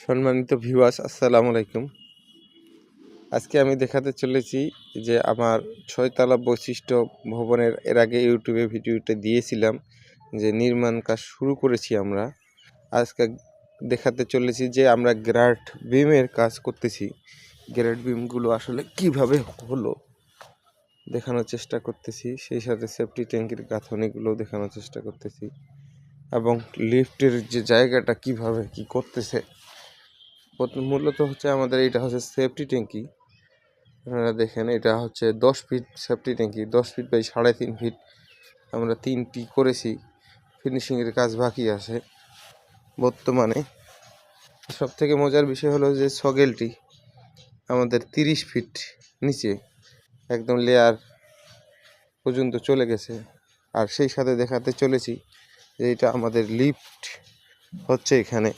সম্মানিত ভিউয়ার্স, আসসালামু আলাইকুম। আজকে আমি দেখাতে চলেছি যে আমার 6 তলা বৈশিষ্ট্য ভবনের এর আগে ইউটিউবে ভিডিওটা দিয়েছিলাম যে নির্মাণ কাজ শুরু করেছি আমরা। আজকে দেখাতে চলেছি যে আমরা গ্রাট বিমের কাজ করতেছি। গ্রাট বিমগুলো আসলে কিভাবে হলো দেখানোর চেষ্টা করতেছি, সেই সাথে সেফটি ট্যাঙ্কের গাঁথনিগুলো দেখানোর চেষ্টা করতেছি এবং লিফটের যে জায়গাটা কিভাবে কি করতেছে। মূলত হচ্ছে আমাদের এটা হচ্ছে সেফটি ট্যাঙ্কি। আপনারা দেখেন, এটা হচ্ছে 10 ফিট সেফটি ট্যাঙ্কি, 10 ফিট বাই 3.5 ফিট। আমরা 3টি করেছি, ফিনিশিংয়ের কাজ বাকি আছে বর্তমানে। সব থেকে মজার বিষয় হলো যে সগেলটি আমাদের 30 ফিট নিচে একদম লেয়ার পর্যন্ত চলে গেছে। আর সেই সাথে দেখাতে চলেছি যে এটা আমাদের লিফট হচ্ছে এখানে।